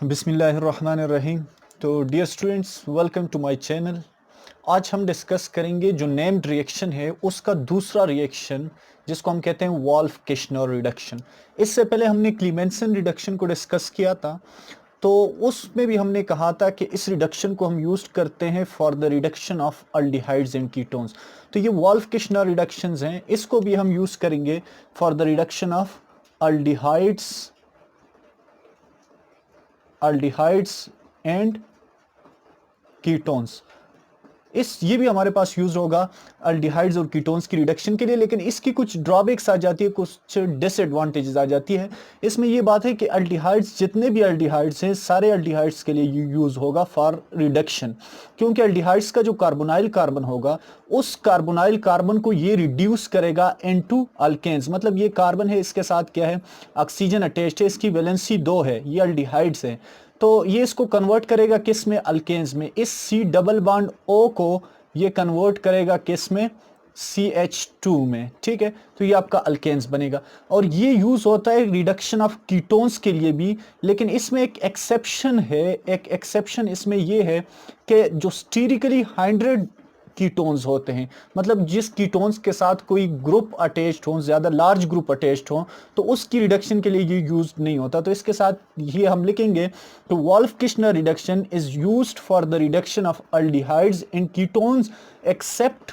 बिस्मिल्लाहिर्रहमानिर्रहीम। तो dear students, welcome to my channel. आज हम डिस्कस करेंगे जो नेम्ड रिएक्शन है उसका दूसरा रिएक्शन, जिसको हम कहते हैं वॉल्फ-किश्नर रिडक्शन। इससे पहले हमने क्लीमेंसन रिडक्शन को डिस्कस किया था, तो उसमें भी हमने कहा था कि इस रिडक्शन को हम यूज करते हैं for the reduction of aldehydes and ketones. तो ये वॉल्फ-किश्नर रिडक्शंस हैं, इसको भी हम यूज करेंगे for the reduction of aldehydes and ketones. ये भी हमारे पास यूज होगा अल्डिहाइड्स और कीटोन्स की रिडक्शन के लिए, लेकिन इसकी कुछ ड्रॉबैक्स आ जाती है, कुछ डिसएडवांटेजेस आ जाती है। इसमें ये बात है कि अल्डिहाइड्स, जितने भी अल्डिहाइड्स हैं, सारे अल्डिहाइड्स के लिए यूज होगा फॉर रिडक्शन, क्योंकि अल्डिहाइड्स का जो कार्बोनाइल कार्बन होगा, उस कार्बोनाइल कार्बन को ये रिड्यूस करेगा इनटू अल्केन्स। मतलब ये कार्बन है, इसके साथ क्या है, ऑक्सीजन अटैच्ड है, इसकी वैलेंसी 2 है, ये अल्डिहाइड्स है, तो ये इसको कन्वर्ट करेगा किस में, अल्केन्स में। इस C डबल बॉन्ड O को ये कन्वर्ट करेगा किस में, CH2 में। ठीक है, तो ये आपका अल्केन्स बनेगा, और ये यूज होता है रिडक्शन ऑफ कीटोन्स के लिए भी। लेकिन इसमें एक एक्सेप्शन है, एक एक्सेप्शन इसमें ये है कि जो स्टीरिकली हाइड्रेट कीटोन्स होते हैं, मतलब जिस कीटोन्स के साथ कोई ग्रुप अटैच्ड हो, ज्यादा लार्ज ग्रुप अटैच्ड हो, तो उसकी रिडक्शन के लिए ये यूज नहीं होता। तो इसके साथ ये हम लिखेंगे, तो Wolff Kishner reduction is used for the reduction of aldehydes in ketones except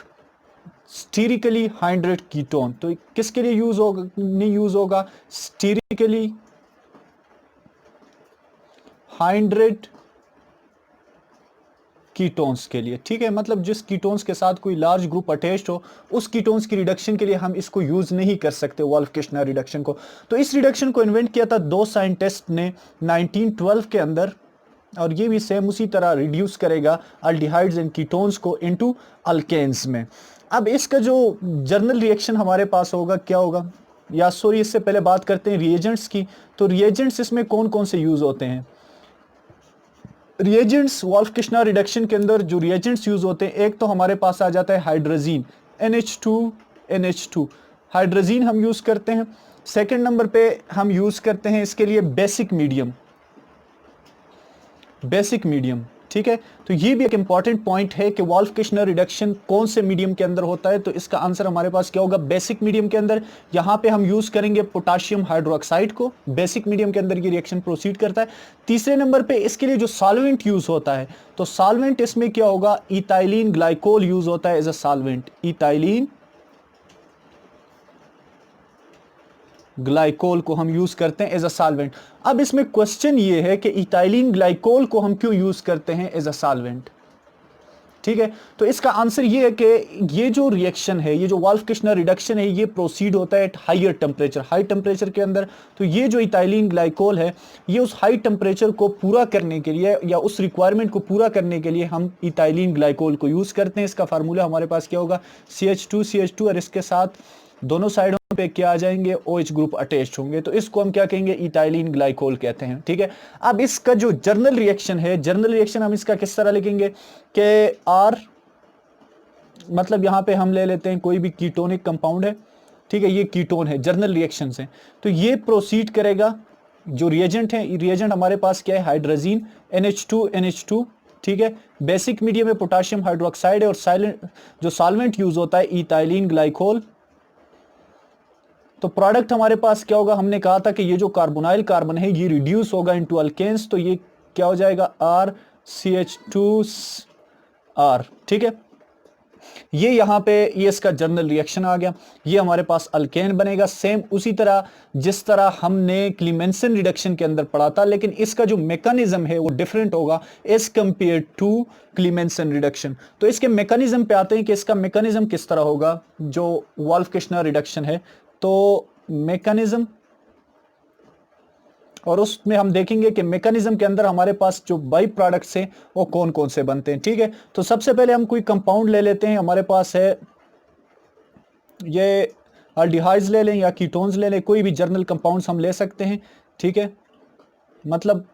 sterically hydrate ketone. तो किसके लिए यूज होगा, नहीं यूज होगा, स्टीरिकली हाइड्रेट कीटोन्स के लिए। ठीक है, मतलब जिस कीटोन्स के साथ कोई लार्ज ग्रुप अटैच्ड हो, उस कीटोन्स की रिडक्शन के लिए हम इसको यूज नहीं कर सकते, वॉल्फ-किश्नर रिडक्शन को। तो इस रिडक्शन को इन्वेंट किया था दो साइंटिस्ट ने 1912 के अंदर, और ये भी सेम उसी तरह रिड्यूस करेगा अल्डिहाइड्स एंड कीटोन्स को इनटू अल्केन्स में। अब इसका जो जर्नल रिएक्शन हमारे पास होगा, क्या होगा, या सॉरी, इससे पहले बात करते हैं रिएजेंट्स की। तो रिएजेंट्स इसमें कौन कौन से यूज होते हैं। रिएजेंट्स वॉल्फ-किश्नर रिडक्शन के अंदर जो रिएजेंट्स यूज होते हैं, एक तो हमारे पास आ जाता है हाइड्रोजीन, NH2 हाइड्रोजीन हम यूज करते हैं। सेकंड नंबर पे हम यूज करते हैं इसके लिए बेसिक मीडियम। ठीक है, तो ये भी एक इंपॉर्टेंट पॉइंट है कि वॉल्फ-किश्नर रिडक्शन कौन से मीडियम के अंदर होता है। तो इसका आंसर हमारे पास क्या होगा, बेसिक मीडियम के अंदर। यहां पे हम यूज करेंगे पोटाशियम हाइड्रोक्साइड को, बेसिक मीडियम के अंदर ये रिएक्शन प्रोसीड करता है। तीसरे नंबर पे इसके लिए जो सॉल्वेंट यूज होता है, तो सॉल्वेंट इसमें क्या होगा, इथाइलिन ग्लाइकोल यूज होता है as a solvent, ethylene glycol को हम यूज करते हैं एज अ सॉल्वेंट। अब इसमें क्वेश्चन ये है कि इथाइलिन ग्लाइकोल को हम क्यों यूज करते हैं एज अ सॉल्वेंट। ठीक है, तो इसका आंसर ये है कि ये जो रिएक्शन है, ये जो वॉल्फ-किश्नर रिडक्शन है, ये प्रोसीड होता है at higher temperature, high temperature के अंदर। तो ये जो इथाइलिन ग्लाइकोल है, ये उस हाई टेम्परेचर को पूरा करने के लिए, या उस रिक्वायरमेंट को पूरा करने के लिए हम इथाइलिन ग्लाइकोल को यूज करते हैं। इसका फार्मूला हमारे पास क्या होगा, CH2 और इसके साथ दोनों साइडों पे क्या आ जाएंगे, OH ग्रुप अटैच्ड होंगे, तो इसको हम क्या कहेंगे, इथाइलिन ग्लाइकोल कहते हैं। ठीक है, अब इसका जो जर्नल रिएक्शन है, जर्नल रिएक्शन हम इसका किस तरह लिखेंगे कि R, मतलब यहां पे हम ले लेते हैं कोई भी कीटोनिक कंपाउंड है। ठीक है, ये कीटोन है, जर्नल रिएक्शन से, तो ये प्रोसीड करेगा। जो रिएजेंट है, रिएजेंट हमारे पास क्या है, हाइड्रोजीन, NH2। ठीक है, बेसिक मीडियम में पोटाशियम हाइड्रोक्साइड है, और जो सॉल्वेंट यूज होता है इथाइलिन ग्लाइकोल। तो प्रोडक्ट हमारे पास क्या होगा, हमने कहा था कि ये जो कार्बोनाइल कार्बन है, ये रिड्यूस होगा इनटू अल्केन्स, तो ये क्या हो जाएगा, RCH2R। ठीक है, ये यहां पे ये इसका जर्नल रिएक्शन आ गया, ये हमारे पास अल्केन बनेगा, सेम उसी तरह जिस तरह हमने क्लीमेंसन रिडक्शन के अंदर पढ़ा था, लेकिन इसका जो मैकेनिज्म है वो डिफरेंट होगा as compared to Clemmensen reduction. तो इसके मैकेनिज्म पे आते हैं कि इसका मैकेनिज्म किस तरह होगा, जो वॉल्फ-किश्नर रिडक्शन है। तो मैकेनिज्म, और उसमें हम देखेंगे कि मैकेनिज्म के अंदर हमारे पास जो बाई प्रोडक्ट्स हैं वो कौन कौन से बनते हैं। ठीक है, तो सबसे पहले हम कोई कंपाउंड ले लेते हैं, हमारे पास है ये अल्डिहाइड्स ले लें या कीटोन्स ले लें, कोई भी जर्नल कंपाउंड्स हम ले सकते हैं। ठीक है, मतलब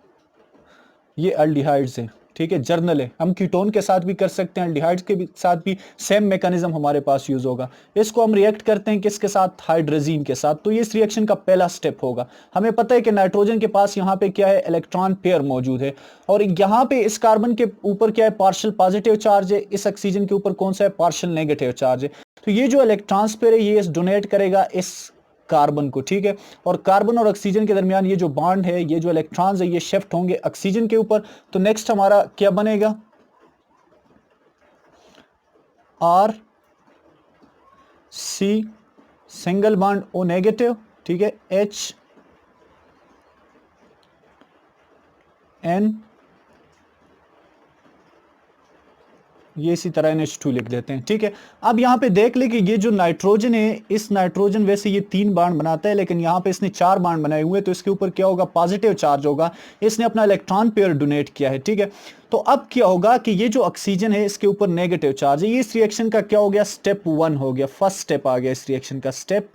ये अल्डिहाइड्स है। ठीक है, जर्नल है। हम कीटोन के साथ भी कर सकते हैं, एल्डिहाइड्स के साथ भी सेम मैकेनिज्म हमारे पास यूज होगा। इसको हम रिएक्ट करते हैं किसके साथ, हाइड्रोजीन के साथ। तो ये इस रिएक्शन का पहला स्टेप होगा। हमें पता है कि नाइट्रोजन के पास यहाँ पे क्या है, इलेक्ट्रॉन पेयर मौजूद है, और यहाँ पे इस कार्बन के ऊपर क्या है, पार्शियल पॉजिटिव चार्ज है, इस ऑक्सीजन के ऊपर कौन सा है, पार्शियल नेगेटिव चार्ज है। तो ये जो इलेक्ट्रॉन पेयर है ये डोनेट करेगा इस कार्बन को, ठीक है। और कार्बन और ऑक्सीजन के दरमियान ये जो बॉन्ड है, ये जो इलेक्ट्रॉन्स है ये शिफ्ट होंगे ऑक्सीजन के ऊपर। तो नेक्स्ट हमारा क्या बनेगा, R C single bond O negative, ठीक है, एच एन, ये इसी तरह NH2 लिख देते हैं, ठीक है। अब यहाँ पे देख ले कि ये जो नाइट्रोजन है, इस नाइट्रोजन वैसे ये 3 बांड बनाता है, लेकिन यहाँ पे इसने 4 बांड बनाए हुए हैं, तो इसके ऊपर क्या होगा, पॉजिटिव चार्ज होगा। इसने अपना इलेक्ट्रॉन पेयर डोनेट किया है, ठीक है। तो अब क्या होगा कि ये जो ऑक्सीजन है इसके ऊपर नेगेटिव चार्ज है। ये इस रिएक्शन का क्या हो गया, स्टेप 1 हो गया, फर्स्ट स्टेप आ गया इस रिएक्शन का, स्टेप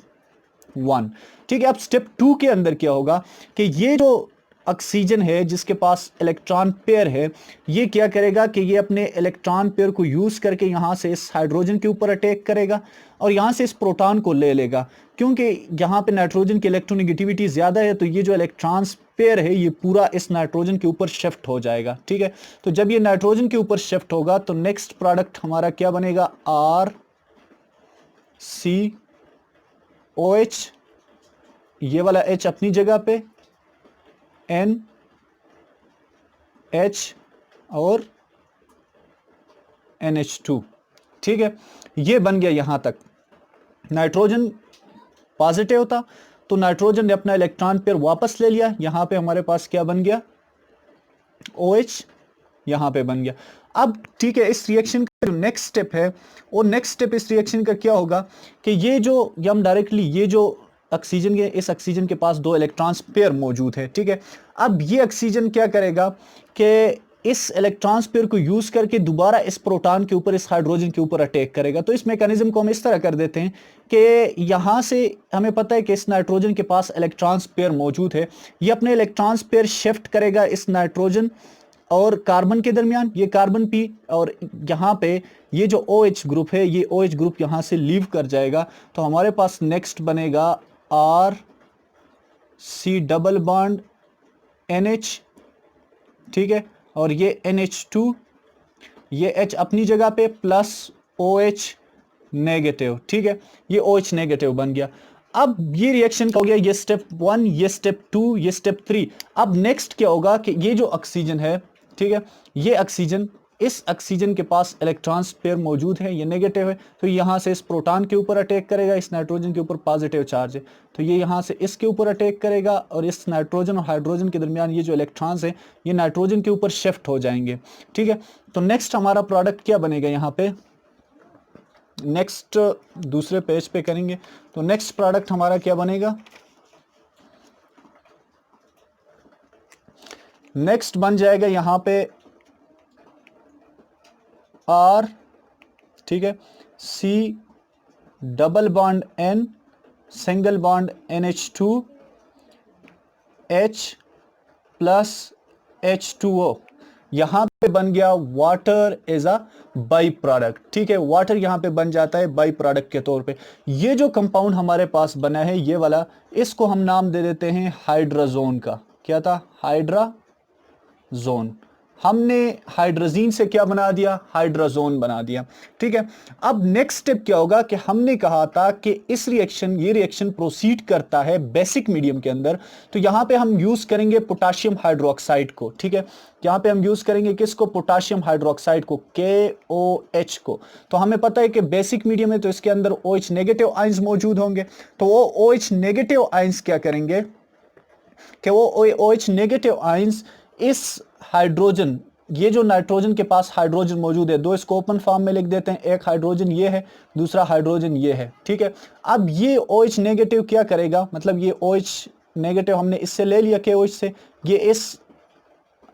1, ठीक है। अब स्टेप 2 के अंदर क्या होगा कि ये जो ऑक्सीजन है जिसके पास इलेक्ट्रॉन पेयर है, ये क्या करेगा कि ये अपने इलेक्ट्रॉन पेयर को यूज करके यहां से इस हाइड्रोजन के ऊपर अटैक करेगा और यहां से इस प्रोटॉन को ले लेगा। क्योंकि यहां पे नाइट्रोजन की इलेक्ट्रोनेगेटिविटी ज्यादा है, तो ये जो इलेक्ट्रॉन पेयर है ये पूरा इस नाइट्रोजन के ऊपर शिफ्ट हो जाएगा, ठीक है। तो जब ये नाइट्रोजन के ऊपर शिफ्ट होगा तो नेक्स्ट प्रोडक्ट हमारा क्या बनेगा, RCOH, ये वाला H अपनी जगह पे, NH और NH2, ठीक है। ये बन गया। यहां तक नाइट्रोजन पॉजिटिव था, तो नाइट्रोजन ने अपना इलेक्ट्रॉन पेयर वापस ले लिया। यहां पे हमारे पास क्या बन गया, OH यहां पे बन गया। अब ठीक है, इस रिएक्शन का जो नेक्स्ट स्टेप है, वो नेक्स्ट स्टेप इस रिएक्शन का क्या होगा कि ये जो हम डायरेक्टली ये जो ऑक्सीजन के, इस ऑक्सीजन के पास 2 इलेक्ट्रॉन्स पेयर मौजूद है, ठीक है। अब ये ऑक्सीजन क्या करेगा कि इस इलेक्ट्रॉन्स पेयर को यूज करके दोबारा इस प्रोटॉन के ऊपर, इस हाइड्रोजन के ऊपर अटैक करेगा। तो इस मैकेनिज्म को हम इस तरह कर देते हैं कि यहां से हमें पता है कि इस नाइट्रोजन के पास इलेक्ट्रॉन्स पेयर मौजूद है, ये अपने इलेक्ट्रॉन्स पेयर शिफ्ट करेगा इस नाइट्रोजन और कार्बन के दरमियान, ये कार्बन पी, और यहाँ पे ये जो OH ग्रुप है, ये OH ग्रुप यहाँ से लीव कर जाएगा। तो हमारे पास नेक्स्ट बनेगा RC डबल बॉन्ड NH, ठीक है, और ये NH2, ये H अपनी जगह पे प्लस OH नेगेटिव, ठीक है, ये OH नेगेटिव बन गया। अब ये रिएक्शन का हो गया, ये स्टेप 1, ये स्टेप 2, ये स्टेप 3। अब नेक्स्ट क्या होगा कि ये जो ऑक्सीजन है, ठीक है, ये ऑक्सीजन, इस ऑक्सीजन के पास इलेक्ट्रॉन्स पेयर मौजूद है, ये नेगेटिव है, तो यहां से इस प्रोटॉन के ऊपर अटैक करेगा, इस नाइट्रोजन के ऊपर पॉजिटिव चार्ज है, तो ये यहां से इसके ऊपर अटैक करेगा और इस नाइट्रोजन और हाइड्रोजन के दरमियान ये जो इलेक्ट्रॉन्स है ये नाइट्रोजन के ऊपर शिफ्ट हो जाएंगे, ठीक है। तो नेक्स्ट हमारा प्रोडक्ट क्या बनेगा, यहाँ पे नेक्स्ट दूसरे पेज पे करेंगे, तो नेक्स्ट प्रोडक्ट हमारा क्या बनेगा, नेक्स्ट बन जाएगा यहाँ पे R, ठीक है, C double bond N single bond NH2 H plus H2O, यहां पे बन गया water as a byproduct, ठीक है। वाटर यहां पे बन जाता है बाई प्रोडक्ट के तौर पे। ये जो कंपाउंड हमारे पास बना है ये वाला, इसको हम नाम दे देते हैं हाइड्राजोन का। क्या था, हाइड्राजोन। हमने हाइड्रोजीन से क्या बना दिया, हाइड्राजोन बना दिया, ठीक है। अब नेक्स्ट स्टेप क्या होगा कि हमने कहा था कि इस रिएक्शन, ये रिएक्शन प्रोसीड करता है बेसिक मीडियम के अंदर, तो यहां पे हम यूज करेंगे पोटाशियम हाइड्रोक्साइड को, ठीक है। यहां पे हम यूज करेंगे किसको, पोटाशियम हाइड्रोक्साइड को, KOH को। तो हमें पता है कि बेसिक मीडियम है तो इसके अंदर OH नेगेटिव आयंस मौजूद होंगे, तो वो OH नेगेटिव आयंस क्या करेंगे कि वो OH नेगेटिव आयंस इस हाइड्रोजन, ये जो नाइट्रोजन के पास हाइड्रोजन मौजूद है, दो इसको ओपन फॉर्म में लिख देते हैं, एक हाइड्रोजन ये है, दूसरा हाइड्रोजन ये है, ठीक है। अब ये OH नेगेटिव क्या करेगा, मतलब ये OH नेगेटिव हमने इससे ले लिया KOH से, ये इस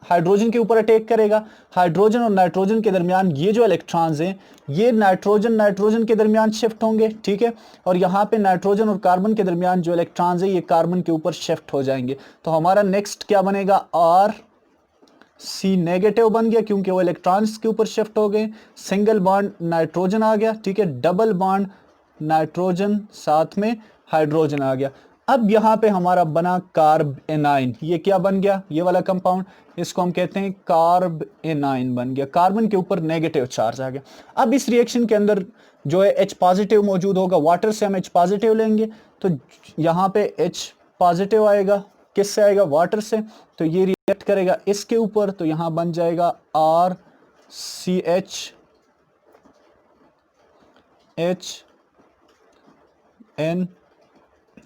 हाइड्रोजन के ऊपर अटैक करेगा। हाइड्रोजन और नाइट्रोजन के दरमियान ये जो इलेक्ट्रॉन्स हैं ये नाइट्रोजन के दरमियान शिफ्ट होंगे, ठीक है। और यहाँ पे नाइट्रोजन और कार्बन के दरमियान जो इलेक्ट्रॉन्स हैं ये कार्बन के ऊपर शिफ्ट हो जाएंगे। तो हमारा नेक्स्ट क्या बनेगा, सी नेगेटिव बन गया क्योंकि वो इलेक्ट्रॉन्स के ऊपर शिफ्ट हो गए, सिंगल बॉन्ड नाइट्रोजन आ गया, ठीक है, डबल बॉन्ड नाइट्रोजन साथ में हाइड्रोजन आ गया। अब यहाँ पे हमारा बना कार्ब एनाइन, ये क्या बन गया, ये वाला कंपाउंड, इसको हम कहते हैं कार्ब एनाइन बन गया, कार्बन के ऊपर नेगेटिव चार्ज आ गया। अब इस रिएक्शन के अंदर जो है H पॉजिटिव मौजूद होगा, वाटर से हम H पॉजिटिव लेंगे तो यहाँ पे H पॉजिटिव आएगा, किससे आएगा, वाटर से, तो ये रिएक्ट करेगा इसके ऊपर, तो यहाँ बन जाएगा RCH N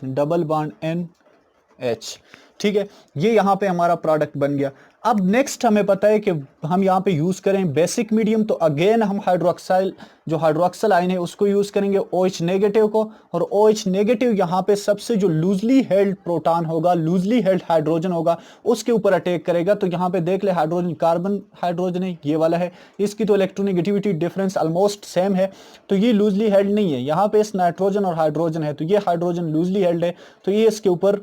double bond NH, ठीक है, ये यहाँ पे हमारा प्रोडक्ट बन गया। अब नेक्स्ट हमें पता है कि हम यहाँ पे यूज करें बेसिक मीडियम, तो अगेन हम हाइड्रोक्साइल, जो हाइड्रोक्सल आयन है उसको यूज करेंगे, OH नेगेटिव को, और OH नेगेटिव यहाँ पे सबसे जो लूजली हेल्ड प्रोटॉन होगा, लूजली हेल्ड हाइड्रोजन होगा, उसके ऊपर अटैक करेगा। तो यहाँ पे देख ले हाइड्रोजन, कार्बन हाइड्रोजन है, ये वाला है, इसकी तो इलेक्ट्रोनेगेटिविटी डिफरेंस ऑलमोस्ट सेम है, तो ये लूजली हेल्ड नहीं है। यहाँ पे इस नाइट्रोजन और हाइड्रोजन है, तो ये हाइड्रोजन लूजली हेल्ड है, तो ये इसके ऊपर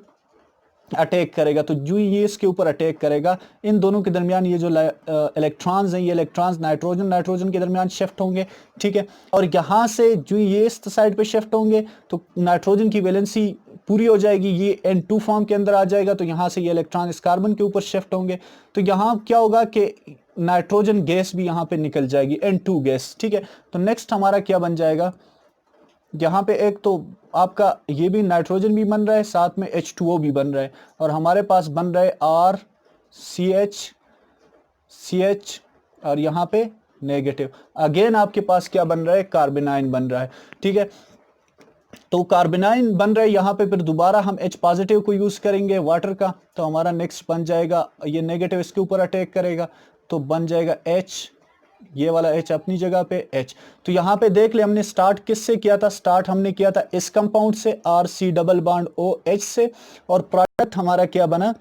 अटैक करेगा। तो जो ये इसके ऊपर अटैक करेगा, इन दोनों के दरमियान ये जो इलेक्ट्रॉन्स हैं, ये इलेक्ट्रॉन्स नाइट्रोजन के दरमियान शिफ्ट होंगे, ठीक है, और यहाँ से जो ये इस साइड पे शिफ्ट होंगे तो नाइट्रोजन की वैलेंसी पूरी हो जाएगी, ये N2 फॉर्म के अंदर आ जाएगा, तो यहाँ से ये इलेक्ट्रॉन इस कार्बन के ऊपर शिफ्ट होंगे, तो यहाँ क्या होगा कि नाइट्रोजन गैस भी यहाँ पे निकल जाएगी, N2 गैस, ठीक है। तो नेक्स्ट हमारा क्या बन जाएगा, यहाँ पे एक तो आपका ये भी नाइट्रोजन भी बन रहा है, साथ में H2O भी बन रहा है, और हमारे पास बन रहा है RCH और यहाँ पे नेगेटिव, अगेन आपके पास क्या बन रहा है, कार्बेनाइन बन रहा है, ठीक है। तो कार्बेनाइन बन रहा है यहाँ पे, फिर दोबारा हम H पॉजिटिव को यूज करेंगे वाटर का, तो हमारा नेक्स्ट बन जाएगा, ये नेगेटिव इसके ऊपर अटैक करेगा, तो बन जाएगा H, ये वाला H अपनी जगह पे H। तो यहाँ पे देख ले हमने स्टार्ट किससे किया था, स्टार्ट हमने किया था इस कंपाउंड से, RC डबल बॉन्ड OH से, और प्रोडक्ट हमारा क्या बना,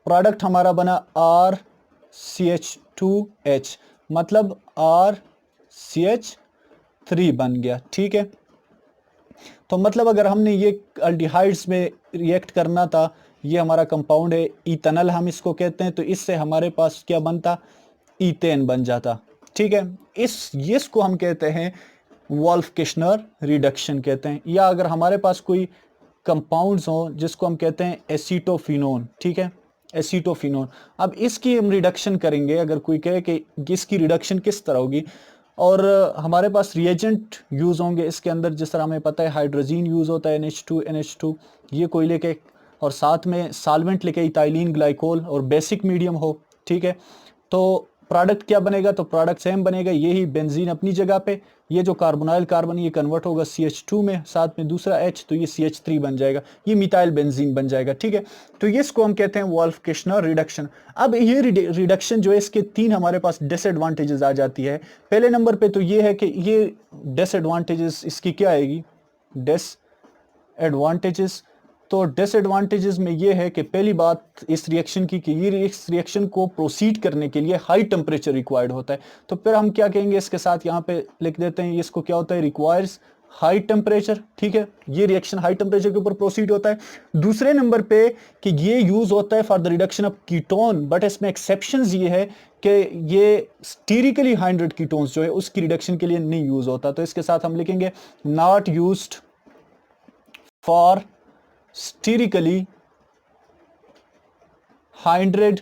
प्रोडक्ट हमारा बना RCH2H, मतलब RCH3 बन गया, ठीक है। तो मतलब अगर हमने ये अल्डिहाइड्स में रिएक्ट करना था, ये हमारा कंपाउंड है इथेनॉल हम इसको कहते हैं, तो इससे हमारे पास क्या बनता, ईथेन बन जाता, ठीक है। इसको हम कहते हैं वोल्फ-किश्नर रिडक्शन कहते हैं। या अगर हमारे पास कोई कंपाउंड्स हो जिसको हम कहते हैं एसीटोफिनोन, ठीक है, एसीटोफिनोन, अब इसकी हम रिडक्शन करेंगे, अगर कोई कहे कि इसकी रिडक्शन किस तरह होगी, और हमारे पास रिएजेंट यूज होंगे इसके अंदर, जिस तरह हमें पता है हाइड्रोजीन यूज होता है NH2 ये कोई लेके, और साथ में सॉल्वेंट लेके इथाइलिन ग्लाइकोल, और बेसिक मीडियम हो, ठीक है। तो प्रोडक्ट क्या बनेगा, तो प्रोडक्ट सेम बनेगा, यही बेंजीन अपनी जगह पे, ये जो कार्बोनाइल कार्बन ये कन्वर्ट होगा CH2 में, साथ में दूसरा H, तो ये CH3 बन जाएगा, ये मिथाइल बेंजीन बन जाएगा, ठीक है। तो ये इसको हम कहते हैं वोल्फ-किश्नर रिडक्शन। अब ये रिडक्शन जो है, इसके 3 हमारे पास डिसएडवांटेजेस आ जाती है। पहले नंबर पे तो ये है कि ये डिसएडवांटेजेस इसकी क्या आएगी, डिसएडवांटेजेस, तो डिसएडवांटेजेस में ये है कि पहली बात इस रिएक्शन की कि ये इस रिएक्शन को प्रोसीड करने के लिए हाई टेम्परेचर रिक्वायर्ड होता है। तो फिर हम क्या कहेंगे, इसके साथ यहाँ पे लिख देते हैं, इसको क्या होता है, रिक्वायर्स हाई टेम्परेचर, ठीक है, ये रिएक्शन हाई टेम्परेचर के ऊपर प्रोसीड होता है। दूसरे नंबर पे कि ये यूज होता है for the reduction of ketone, but इसमें एक्सेप्शंस ये है कि ये स्टीरिकली हाइड्रेट कीटोन्स जो है उसकी रिडक्शन के लिए नहीं यूज होता। तो इसके साथ हम लिखेंगे not used for sterically hydrate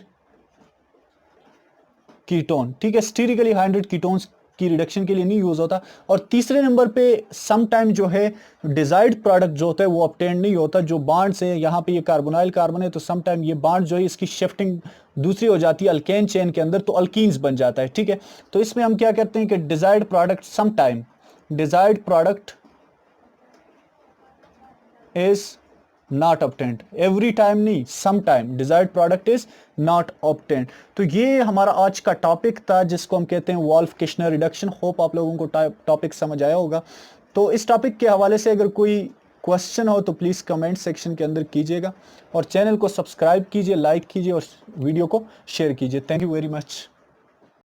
ketone, ठीक है, स्टीरिकली हाइड्रेट कीटोन्स की रिडक्शन के लिए नहीं यूज होता। और तीसरे नंबर पे सम टाइम जो है डिजायर्ड प्रोडक्ट जो होता है वो ऑब्टेन नहीं होता, जो बॉन्ड से, यहाँ पे ये कार्बोनाइल कार्बन है, तो सम टाइम ये बॉन्ड जो है इसकी शिफ्टिंग दूसरी हो जाती है अल्केन चेन के अंदर, तो अल्कीन्स बन जाता है, ठीक है। तो इसमें हम क्या करते हैं कि desired product some time, desired product is not obtained, every time नहीं, some time desired product is not obtained। तो ये हमारा आज का टॉपिक था जिसको हम कहते हैं वोल्फ-किश्नर रिडक्शन। होप आप लोगों को टॉपिक समझ आया होगा। तो इस टॉपिक के हवाले से अगर कोई क्वेश्चन हो तो प्लीज़ कमेंट सेक्शन के अंदर कीजिएगा, और चैनल को सब्सक्राइब कीजिए, लाइक कीजिए, और वीडियो को शेयर कीजिए। Thank you very much.